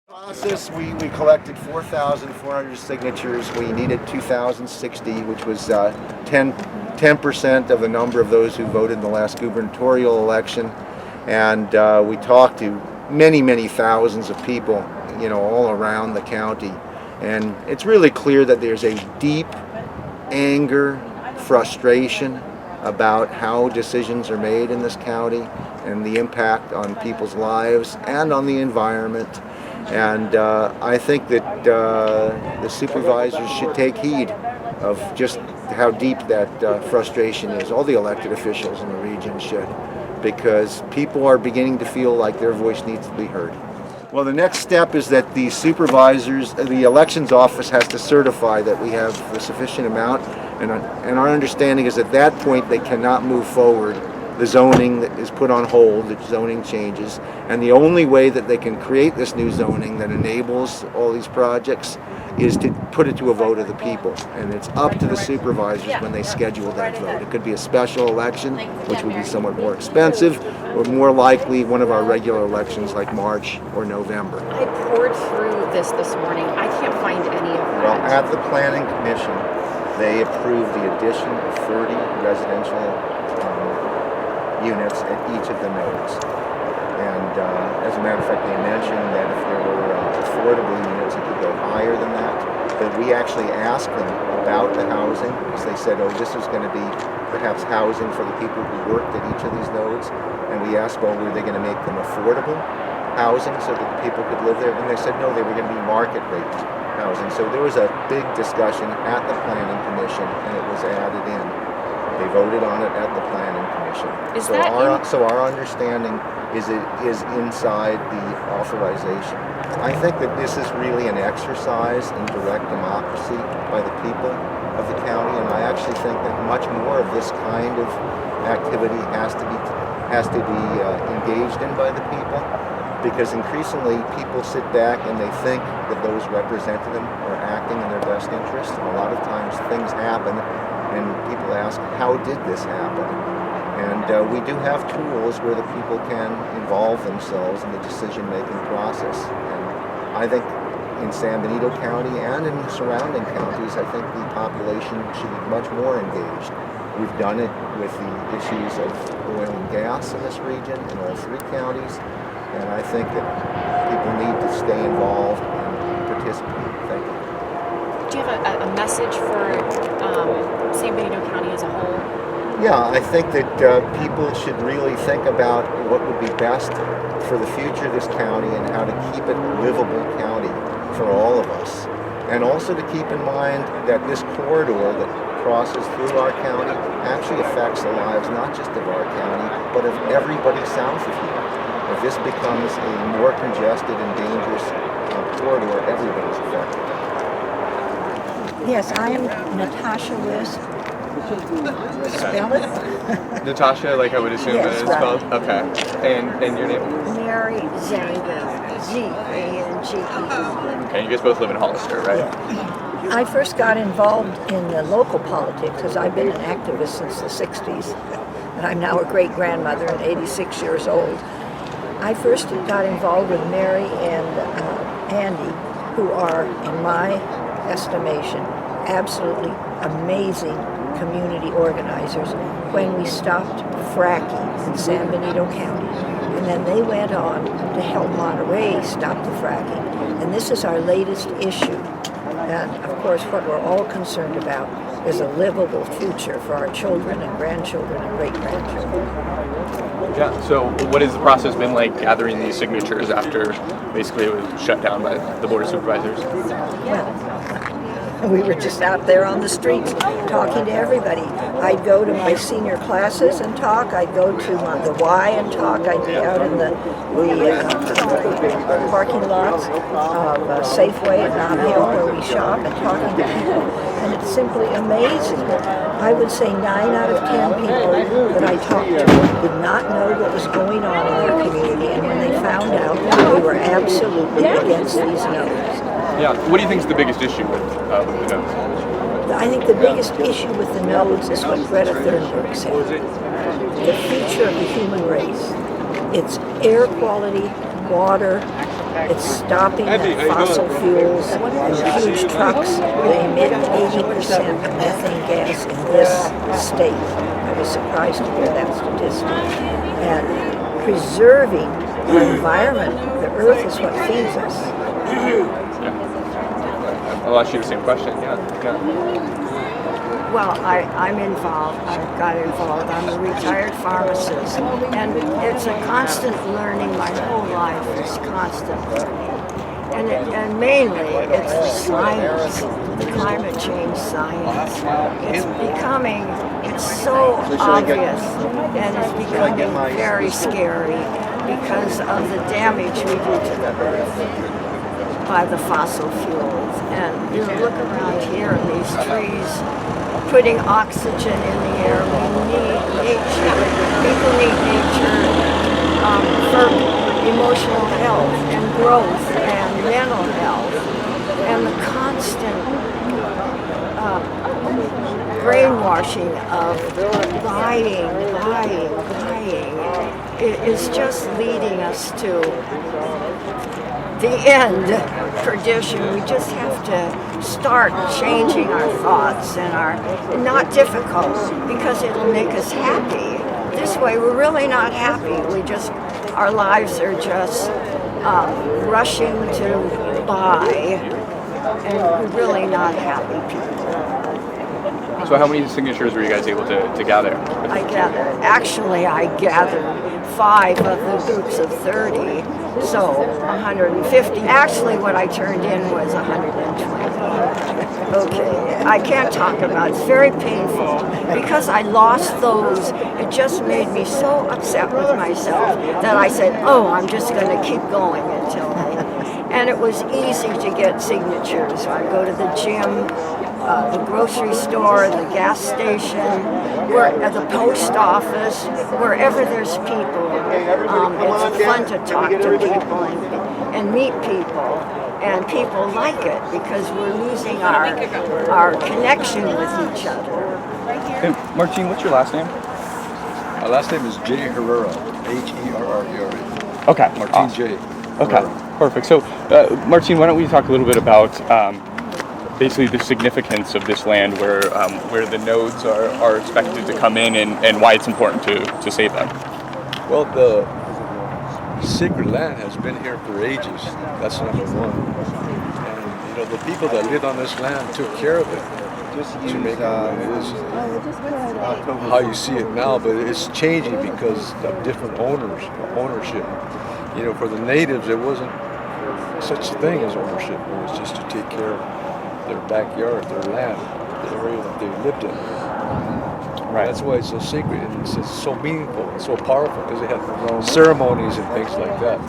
Process, we collected 4,400 signatures. We needed 2,060, which was 10% of the number of those who voted in the last gubernatorial election. And we talked to many thousands of people, all around the county. And it's really clear that there's a deep anger, frustration about how decisions are made in this county and the impact on people's lives and on the environment. And I think that the supervisors should take heed of just how deep that frustration is. All the elected officials in the region should, because people are beginning to feel like their voice needs to be heard. Well, the next step is that the supervisors, the elections office has to certify that we have a sufficient amount, and our understanding is at that point they cannot move forward. The zoning is put on hold, the zoning changes, and the only way that they can create this new zoning that enables all these projects is to put it to a vote of the people. And it's up to the supervisors when they schedule that vote. It could be a special election, which would be somewhat more expensive, or more likely one of our regular elections like March or November. I poured through this morning. I can't find any of that. Well, at the Planning Commission, they approved the addition of 30 residential units at each of the nodes. And as a matter of fact, they mentioned that if there were affordable units, it could go higher than that. But we actually asked them about the housing, because they said, oh, this is going to be perhaps housing for the people who worked at each of these nodes. And we asked, well, were they going to make them affordable housing so that people could live there? And they said, no, they were going to be market rate housing. So there was a big discussion at the Planning Commission, and it was added in. They voted on it at the Planning Commission. So our understanding is it is inside the authorization. I think that this is really an exercise in direct democracy by the people of the county, and I actually think that much more of this kind of activity has to be engaged in by the people, because increasingly people sit back and they think that those representing them are acting in their best interest, and a lot of times things happen and people ask, how did this happen? And we do have tools where the people can involve themselves in the decision-making process. And I think in San Benito County and in the surrounding counties, I think the population should be much more engaged. We've done it with the issues of oil and gas in this region in all three counties. And I think that people need to stay involved and participate. Thank you. Do you have a message for San Benito County as a whole? Yeah, I think that people should really think about what would be best for the future of this county and how to keep it a livable county for all of us. And also to keep in mind that this corridor that crosses through our county actually affects the lives not just of our county, but of everybody south of here. If this becomes a more congested and dangerous corridor, everybody's affected. Yes, I am Natasha West. Spell it? Natasha, like I would assume Yes, that it's right. spelled? Okay. And your name? Mary Zanger, Zangee. Okay, you guys both live in Hollister, right? Yeah. I first got involved in the local politics because I've been an activist since the 60s, and I'm now a great-grandmother and 86 years old. I first got involved with Mary and Andy, who are, in my estimation, absolutely amazing community organizers, when we stopped fracking in San Benito County. And then they went on to help Monterey stop the fracking. And this is our latest issue. And of course, what we're all concerned about is a livable future for our children and grandchildren and great-grandchildren. Yeah, so what has the process been like gathering these signatures after basically it was shut down by the Board of Supervisors? We were just out there on the streets talking to everybody. I'd go to my senior classes and talk. I'd go to the Y and talk. I'd be out in the parking lots of Safeway and Mount Hill where we shop and talking to people. And it's simply amazing. I would say 9 out of 10 people that I talked to did not know what was going on in their community. And when they found out, they were absolutely against these nodes. Yeah, what do you think is the biggest issue with the nodes? I think the biggest issue with the nodes is what Greta Thunberg said. The future of the human race. It's air quality, water, It's stopping fossil fuels and huge trucks that emit 80% of methane gas in this state. I was surprised to hear that statistic. And preserving the environment, the earth is what feeds us. I'll ask you the same question. Yeah. Well, I'm involved. I got involved. I'm a retired pharmacist, and it's a constant learning. My whole life is constant learning, and mainly it's the science, the climate change science. It's so obvious, and it's becoming very scary because of the damage we do to the earth by the fossil fuels. And you look around here, and these trees putting oxygen in the air. We need nature. People need nature for emotional health and growth and mental health. And the constant brainwashing of buying is just leading us to the end, perdition. We just have to start changing our thoughts and not difficult, because it'll make us happy. This way we're really not happy. Our lives are just rushing to buy, and we're really not happy people. So how many signatures were you guys able to gather? I gathered 5 of the groups of 30, so 150. Actually, what I turned in was 120. Okay, I can't talk about it. It's very painful because I lost those. It just made me so upset with myself that I said, I'm just going to keep going until and it was easy to get signatures. So I go to the gym, the grocery store, the gas station, at the post office, wherever there's people. It's fun to talk to people and meet people, and people like it because we're losing our connection with each other. Hey, Martine, what's your last name? My last name is J. Herrera, Herrera. Okay, Martine awesome. J. Okay, Herrera. perfect. So, Martine, why don't we talk a little bit about basically the significance of this land, where the nodes are expected to come in, and why it's important to save them. Well, the sacred land has been here for ages. That's number one. And the people that lived on this land took care of it to make it what it is. How you see it now, but it's changing because of different ownership. For the natives, there wasn't such a thing as ownership. It was just to take care of their backyard, their land, the area that they lived in. Right. That's why it's so sacred and it's so meaningful and so powerful, because they had ceremonies and things like that.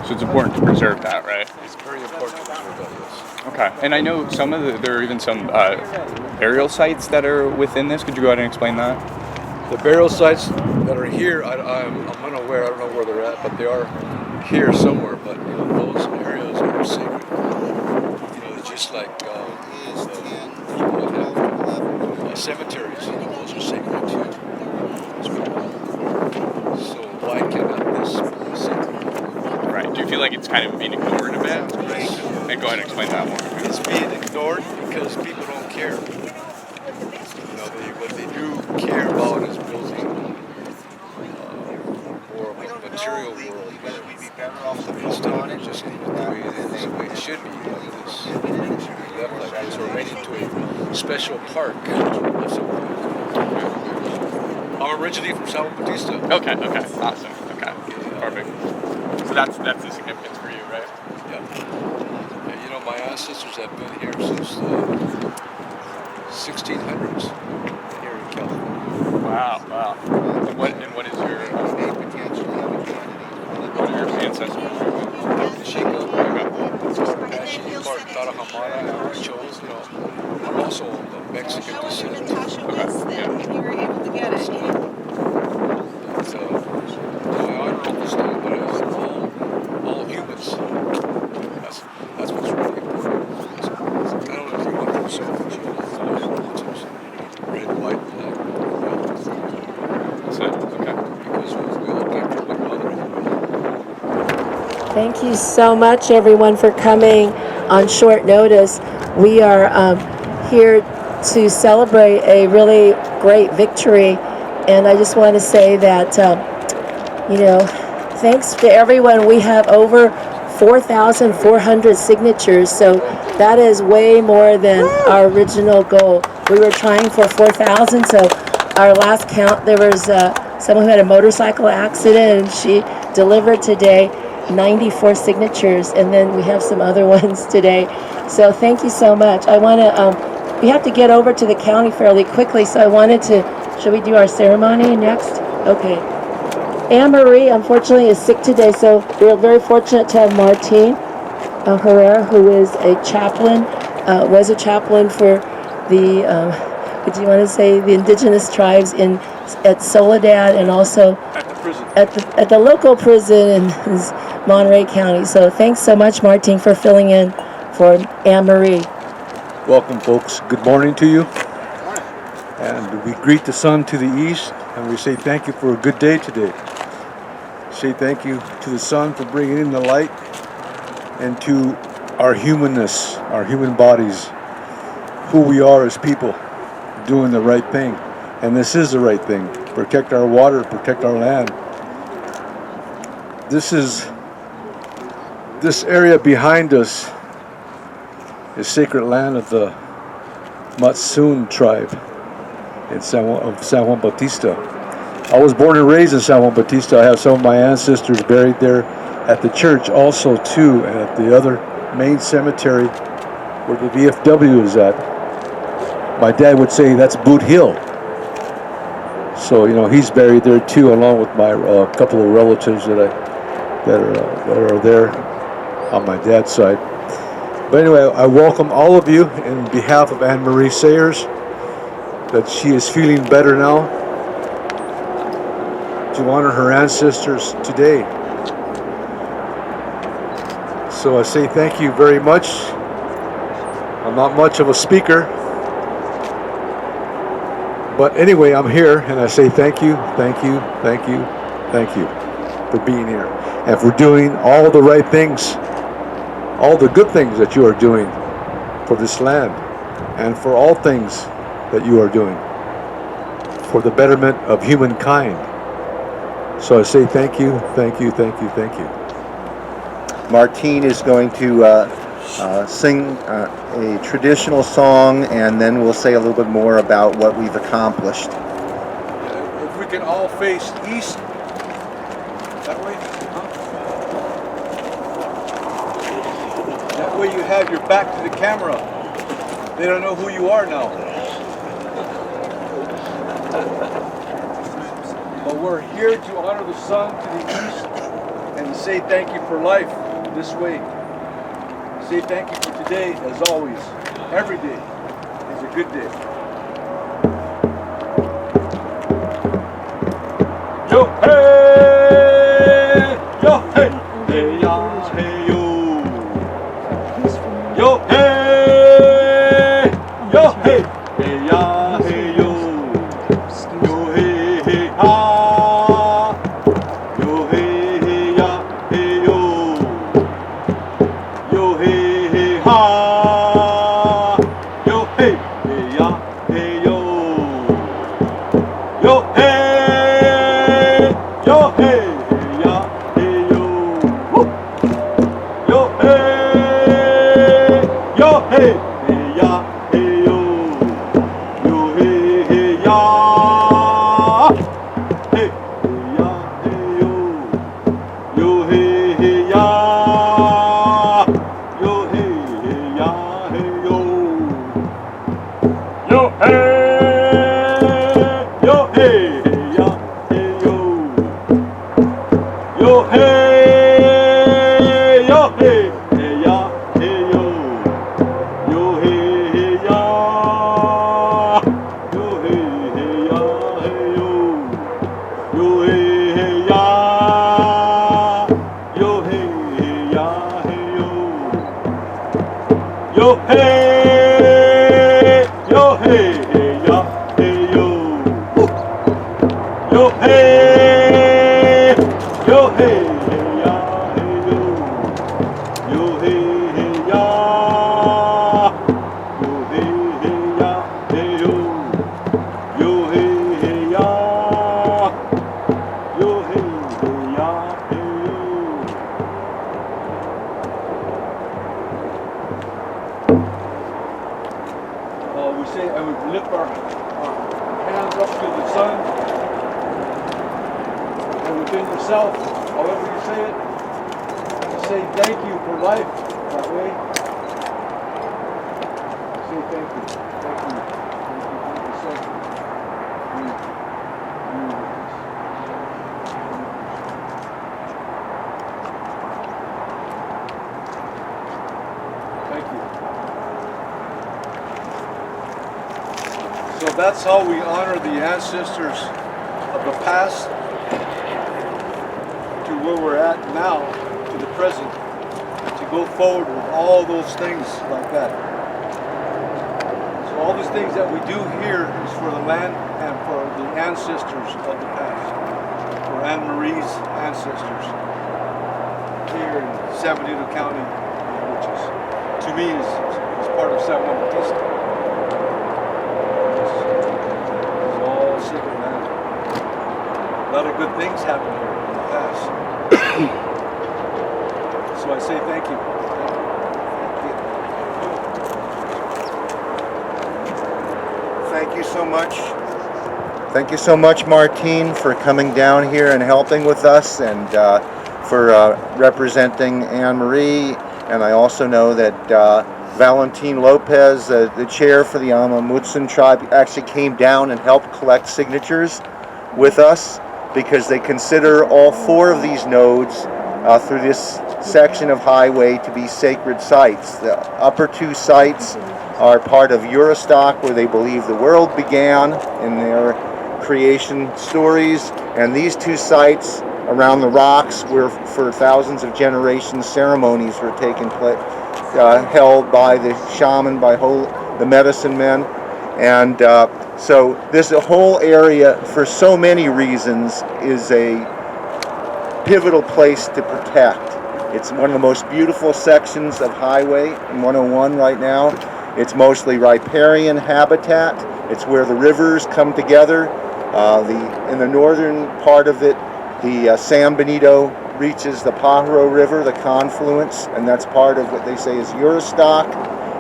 So it's important to preserve that, right? It's very important to preserve that, yes. Okay, and I know there are even some burial sites that are within this. Could you go ahead and explain that? The burial sites that are here, I'm unaware. I don't know where they're at, but they are here somewhere. But those areas are sacred. It's just like people that have cemeteries. Those are sacred too. So why cannot this be sacred? Right. Do you feel like it's kind of being ignored a bit? And go ahead and explain that more. It's being ignored because people don't care. What they do care about is building more of a material world instead of just leave it the way it is, the way it should be. This left like this, or made into a special park of some kind. I'm originally from San Benito. Okay, awesome. Okay, perfect. So that's the significance for you, right? Yeah. My ancestors have been here since the 1600s here in California. Wow. And what is your ancestors? I'm also of Mexican descent. If you were able to get it. It's my honorable stone, but it's all humans. That's what's really important. I don't know if you want to show red, white, black. That's it. Okay. Because we all came from one mother. Thank you so much, everyone, for coming on short notice. We are here to celebrate a really great victory, and I just want to say that, thanks to everyone. We have over 4,400 signatures, so that is way more than our original goal. We were trying for 4,000, so our last count, there was someone who had a motorcycle accident, and she delivered today 94 signatures, and then we have some other ones today. So thank you so much. I want to, we have to get over to the county fairly quickly, so I wanted to, should we do our ceremony next? Okay. Anne-Marie, unfortunately, is sick today, so we're very fortunate to have Martine Herrera, who is a chaplain, was a chaplain for the, what do you want to say, the Indigenous tribes at Soledad, and also At the prison. at the local prison in Monterey County. So thanks so much, Martine, for filling in for Anne-Marie. Welcome, folks. Good morning to you. And we greet the sun to the east, and we say thank you for a good day today. Say thank you to the sun for bringing in the light, and to our humanness, our human bodies, who we are as people, doing the right thing. And this is the right thing. Protect our water, protect our land. This area behind us is sacred land of the Mutsun tribe in San Juan Bautista. I was born and raised in San Juan Bautista. I have some of my ancestors buried there at the church also too, and at the other main cemetery where the VFW is at. My dad would say that's Boot Hill. So, he's buried there too, along with my couple of relatives that are there on my dad's side. But anyway, I welcome all of you in behalf of Anne-Marie Sayers, that she is feeling better now, to honor her ancestors today. So I say thank you very much. I'm not much of a speaker, but anyway, I'm here, and I say thank you, thank you, thank you, thank you for being here, and for doing all the right things, all the good things that you are doing for this land, and for all things that you are doing for the betterment of humankind. So I say thank you, thank you, thank you, thank you. Martine is going to sing a traditional song, and then we'll say a little bit more about what we've accomplished. If we can all face east, that way. That way you have your back to the camera. They don't know who you are now. But we're here to honor the sun to the east and to say thank you for life this way. Say thank you for today, as always. Every day is a good day. Yo hey, yo hey, hey ya, hey yo. Yo hey, yo hey, hey ya, hey yo. Yo hey, hey ha. Yo hey, hey ya, hey yo. Yo hey, hey ha. Yo hey, hey ya, hey yo. Yo hey, yo hey, hey ya, hey yo. Woo. Yo hey, hey ya, hey yo. Yo hey, hey ya. Hey, hey ya, hey yo. Yo hey, hey ya. Yo hey, hey ya, hey yo. Yo hey, yo hey, hey ya, hey yo. Yo hey, yo hey, hey ya, hey yo. Yo hey, hey ya. Yo hey, hey ya, hey yo. Yo hey, hey ya. Yo hey, hey ya, hey yo. Yo hey, yo hey, hey ya, hey yo. Yo hey, yo hey, hey ya, hey yo. say, and we lift our hands up to the sun, and within yourself, however you say it, and say thank you for life that way. Say thank you. Thank you. Thank you so much. Thank you. So that's how we honor the ancestors of the past to where we're at now, to the present, and to go forward with all those things like that. So all these things that we do here is for the land and for the ancestors of the past, for Anne Marie's ancestors here in San Benito County, which is, to me, is part of San Juan Rd. A lot of good things happened here in the past. So I say thank you. Thank you so much. Thank you so much, Martine, for coming down here and helping with us, and for representing Anne Marie. And I also know that Valentin Lopez, the chair for the Amah Mutsun tribe, actually came down and helped collect signatures with us, because they consider all 4 of these nodes through this section of highway to be sacred sites. The upper 2 sites are part of Eurostock, where they believe the world began in their creation stories, and these 2 sites around the rocks where for thousands of generations ceremonies were taking place, held by the shaman, by the medicine men. And so this whole area, for so many reasons, is a pivotal place to protect. It's one of the most beautiful sections of highway in 101 right now. It's mostly riparian habitat. It's where the rivers come together. In the northern part of it, the San Benito reaches the Pajaro River, the confluence, and that's part of what they say is Eurostock.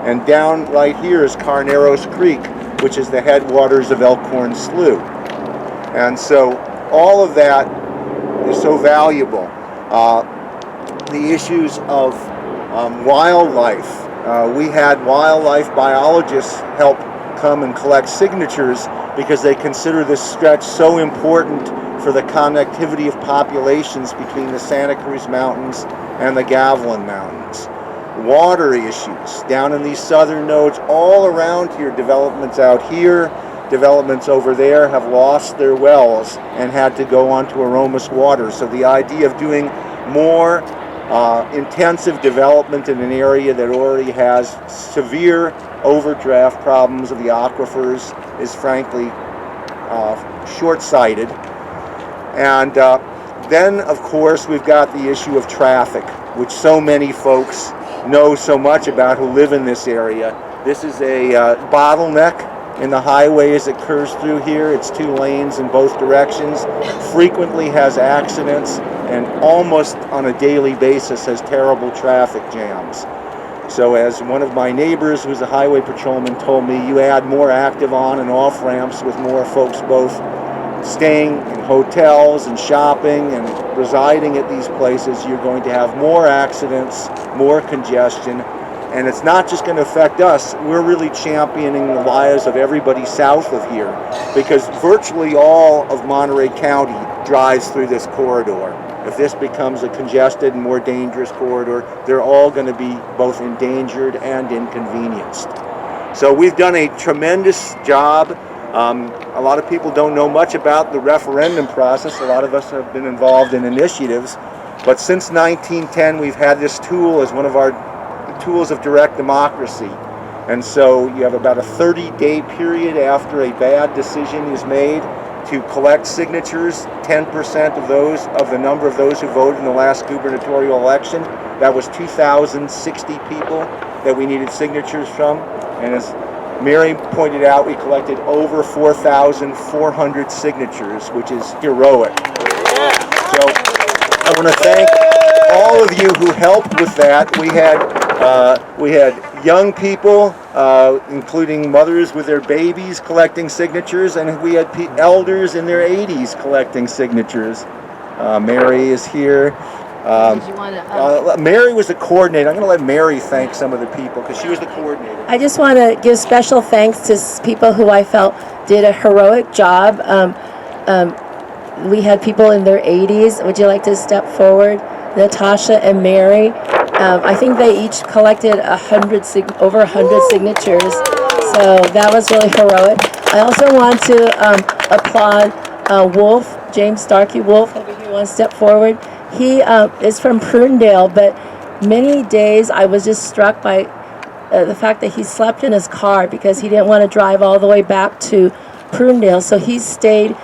And down right here is Carneros Creek, which is the headwaters of Elkhorn Slough. And so all of that is so valuable. The issues of wildlife. We had wildlife biologists help come and collect signatures because they consider this stretch so important for the connectivity of populations between the Santa Cruz Mountains and the Gavilan Mountains. Water issues down in these southern nodes, all around here, developments out here, developments over there have lost their wells and had to go onto Aromas water. So the idea of doing more intensive development in an area that already has severe overdraft problems of the aquifers is frankly short-sighted. And then, of course, we've got the issue of traffic, which so many folks know so much about who live in this area. This is a bottleneck in the highway as it curves through here. It's 2 lanes in both directions, frequently has accidents, and almost on a daily basis has terrible traffic jams. So as one of my neighbors who's a highway patrolman told me, you add more active on and off ramps with more folks both staying in hotels and shopping and residing at these places, you're going to have more accidents, more congestion, and it's not just going to affect us. We're really championing the lives of everybody south of here, because virtually all of Monterey County drives through this corridor. If this becomes a congested and more dangerous corridor, they're all going to be both endangered and inconvenienced. So we've done a tremendous job. A lot of people don't know much about the referendum process. A lot of us have been involved in initiatives, but since 1910 we've had this tool as one of our tools of direct democracy. And so you have about a 30-day period after a bad decision is made to collect signatures, 10% of the number of those who voted in the last gubernatorial election. That was 2,060 people that we needed signatures from. And as Mary pointed out, we collected over 4,400 signatures, which is heroic. So I want to thank all of you who helped with that. We had young people, including mothers with their babies collecting signatures, and we had elders in their 80s collecting signatures. Mary is here. Did you want to? Mary was the coordinator. I'm going to let Mary thank some of the people because she was the coordinator. I just want to give special thanks to people who I felt did a heroic job. We had people in their 80s. Would you like to step forward? Natasha and Mary. I think they each collected over 100 signatures. So that was really heroic. I also want to applaud Wolf, James Starkey Wolf, over here, one step forward. He is from Prunedale, but many days I was just struck by the fact that he slept in his car because he didn't want to drive all the way back to Prunedale. So he stayed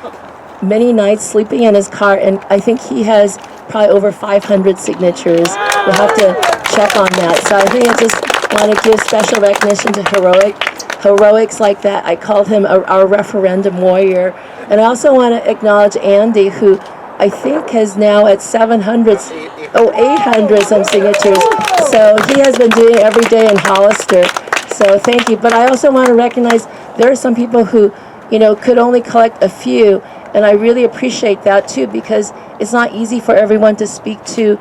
many nights sleeping in his car, and I think he has probably over 500 signatures. We'll have to check on that. So I think I just want to give special recognition to heroics like that. I called him our referendum warrior. And I also want to acknowledge Andy, who I think has now at 800 some signatures. So he has been doing it every day in Hollister. So thank you. But I also want to recognize there are some people who, could only collect a few. And I really appreciate that too, because it's not easy for everyone to speak to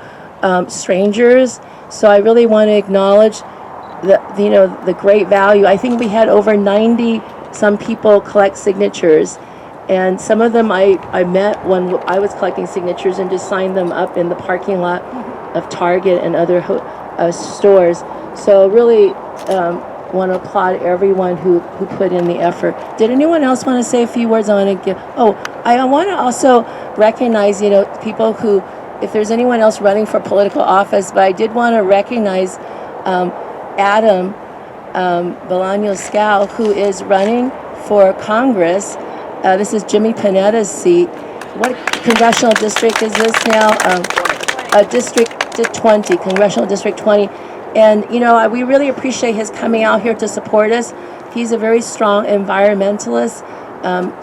strangers. So I really want to acknowledge the great value. I think we had over 90 some people collect signatures. And some of them I met when I was collecting signatures and just signed them up in the parking lot of Target and other stores. So really want to applaud everyone who put in the effort. Did anyone else want to say a few words? I want to also recognize, people who, if there's anyone else running for political office, but I did want to recognize Adam Bolaños-Scal, who is running for Congress. This is Jimmy Panetta's seat. What congressional district is this now? District 20, Congressional District 20. And, we really appreciate his coming out here to support us. He's a very strong environmentalist,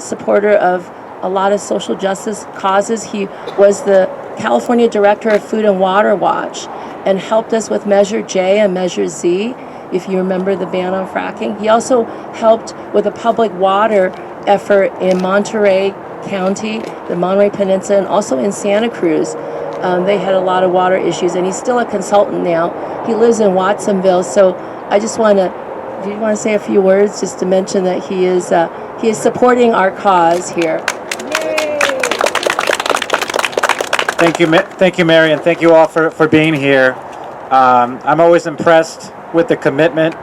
supporter of a lot of social justice causes. He was the California Director of Food and Water Watch and helped us with Measure J and Measure Z, if you remember the ban on fracking. He also helped with a public water effort in Monterey County, the Monterey Peninsula, and also in Santa Cruz. They had a lot of water issues, and he's still a consultant now. He lives in Watsonville, so I just do you want to say a few words just to mention that he is supporting our cause here. Thank you, Mary, and thank you all for being here. I'm always impressed with the commitment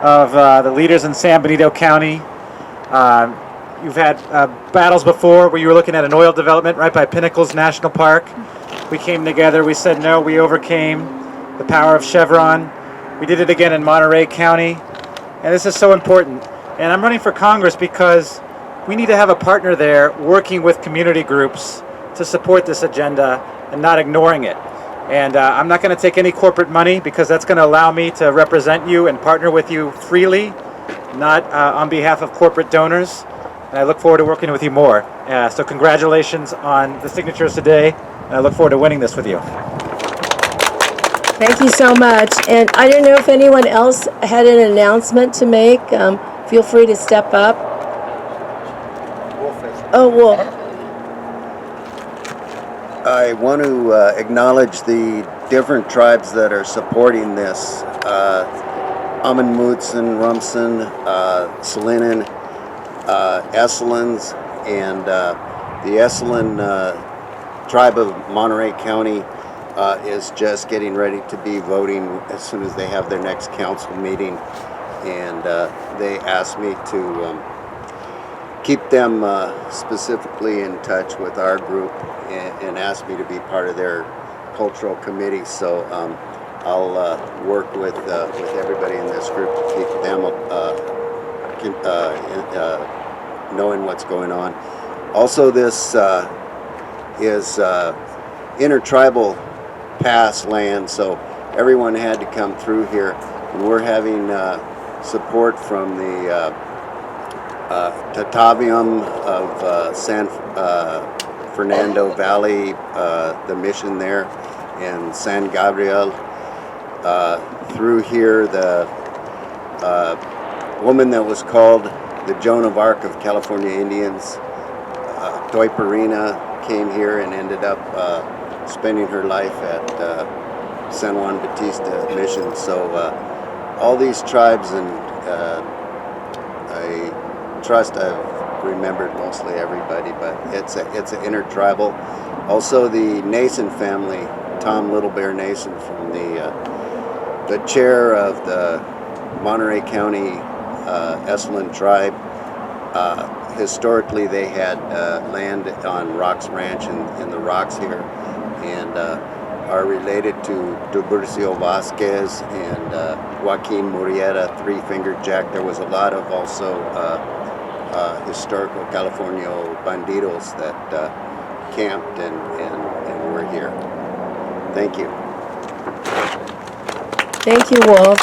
of the leaders in San Benito County. You've had battles before where you were looking at an oil development right by Pinnacles National Park. We came together, we said no, we overcame the power of Chevron. We did it again in Monterey County, and this is so important. And I'm running for Congress because we need to have a partner there working with community groups to support this agenda and not ignoring it. And I'm not going to take any corporate money because that's going to allow me to represent you and partner with you freely, not on behalf of corporate donors. And I look forward to working with you more. So congratulations on the signatures today, and I look forward to winning this with you. Thank you so much. And I don't know if anyone else had an announcement to make. Feel free to step up. Oh, Wolf. I want to acknowledge the different tribes that are supporting this. Amah Mutsun, Rumsen, Salinan, Esselins, and the Esselin tribe of Monterey County is just getting ready to be voting as soon as they have their next council meeting. And they asked me to keep them specifically in touch with our group and asked me to be part of their cultural committee. So I'll work with everybody in this group to keep them knowing what's going on. Also, this is intertribal pass land, so everyone had to come through here. And we're having support from the Tatavium of San Fernando Valley, the mission there, and San Gabriel. Through here, the woman that was called the Joan of Arc of California Indians. Toiperina came here and ended up spending her life at San Juan Bautista Mission. So all these tribes, and I trust I've remembered mostly everybody, but it's an intertribal. Also the Nason family, Tom Little Bear Nason from the chair of the Monterey County Esalen tribe. Historically, they had land on Rocks Ranch in the rocks here, and are related to Tiburcio Vasquez and Joaquin Murrieta, Three-Fingered Jack. There was a lot of also historical California bandidos that camped and were here. Thank you. Thank you, Wolf.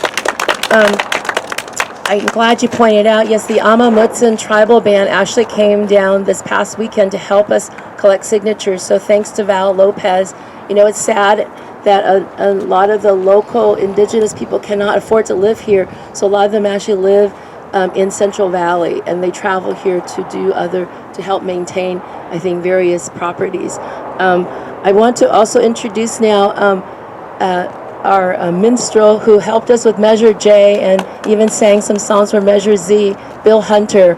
I'm glad you pointed out, yes, the Amah Mutsun tribal band actually came down this past weekend to help us collect signatures. So thanks to Val Lopez. You know, it's sad that a lot of the local indigenous people cannot afford to live here. So a lot of them actually live in Central Valley, and they travel here to help maintain, I think, various properties. I want to also introduce now our minstrel who helped us with Measure J and even sang some songs for Measure Z, Bill Hunter.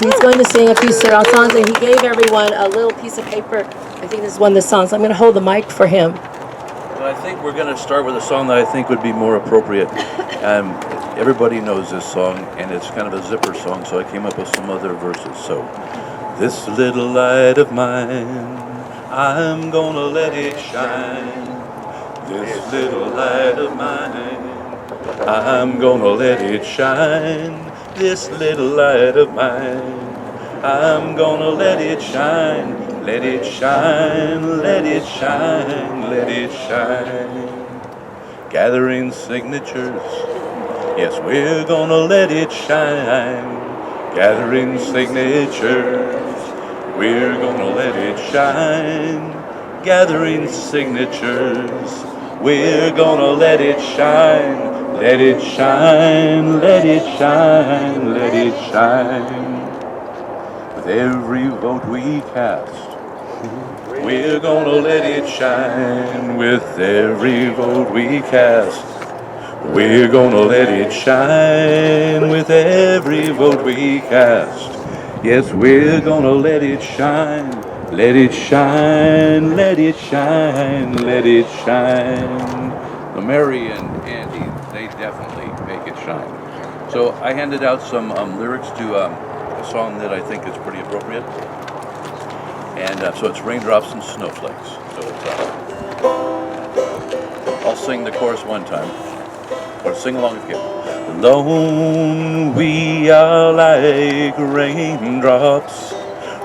He's going to sing a few Serral songs, and he gave everyone a little piece of paper. I think this is one of the songs. I'm going to hold the mic for him. Well, I think we're going to start with a song that I think would be more appropriate. Everybody knows this song, and it's kind of a zipper song, so I came up with some other verses. So, this little light of mine, I'm going to let it shine. This little light of mine, I'm gonna let it shine. This little light of mine, I'm gonna let it shine. Let it shine, let it shine, let it shine. Gathering signatures, yes, we're gonna let it shine. Gathering signatures, we're gonna let it shine. Gathering signatures, we're gonna let it shine, let it shine, let it shine, let it shine. With every vote we cast, we're gonna let it shine. With every vote we cast, we're gonna let it shine. With every vote we cast, yes, we're gonna let it shine. Let it shine, let it shine, let it shine. Well, Mary and Andy, they definitely make it shine. So I handed out some lyrics to a song that I think is pretty appropriate. And so it's Raindrops and Snowflakes. So it's, I'll sing the chorus one time, or sing along if you can. Alone we are like raindrops,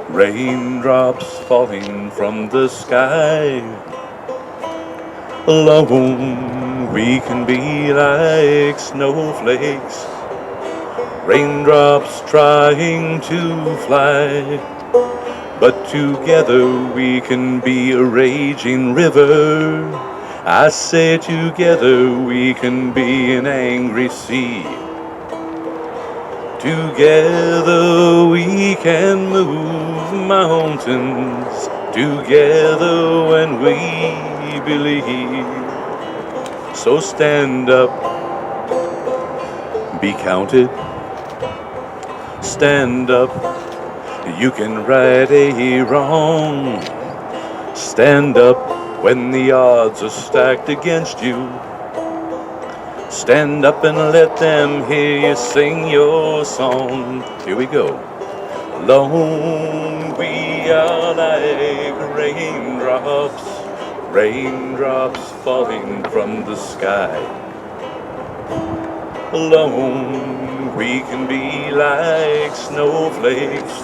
raindrops falling from the sky. Alone we can be like snowflakes, raindrops trying to fly. But together we can be a raging river. I say together we can be an angry sea. Together we can move mountains, together when we believe. So stand up, be counted, stand up, you can right a wrong. Stand up when the odds are stacked against you. Stand up and let them hear you sing your song. Here we go. Alone we are like raindrops, raindrops falling from the sky. Alone we can be like snowflakes,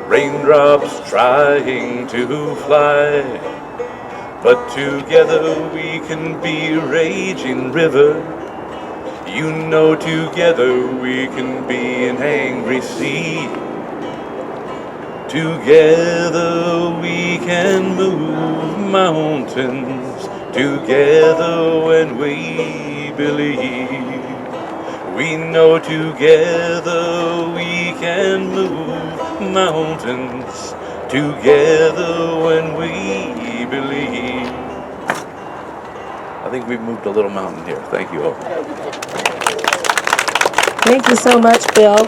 raindrops trying to fly. But together we can be a raging river. You know, together we can be an angry sea. Together we can move mountains, together when we believe. We know together we can move mountains, together when we believe. I think we've moved a little mountain here. Thank you all. Thank you so much, Bill.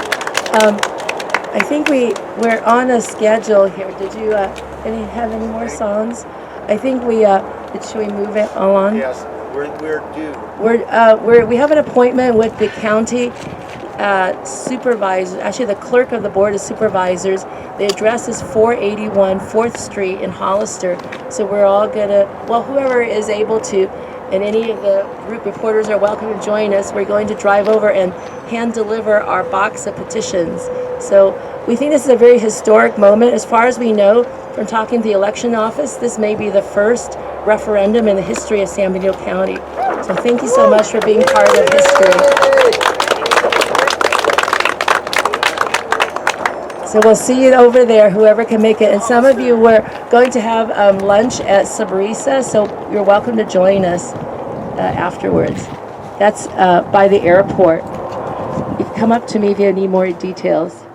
I think we're on a schedule here. Did you have any more songs? I think should we move it along? Yes, we're due. We have an appointment with the county supervisor. Actually, the clerk of the board of supervisors. The address is 481 4th Street in Hollister. So we're all gonna, well, whoever is able to, and any of the group reporters are welcome to join us. We're going to drive over and hand deliver our box of petitions. So we think this is a very historic moment. As far as we know, from talking to the election office, this may be the first referendum in the history of San Benito County. So thank you so much for being part of history. So we'll see you over there, whoever can make it. And some of you were going to have lunch at Sabrisa, so you're welcome to join us afterwards. That's by the airport. You can come up to me if you need more details.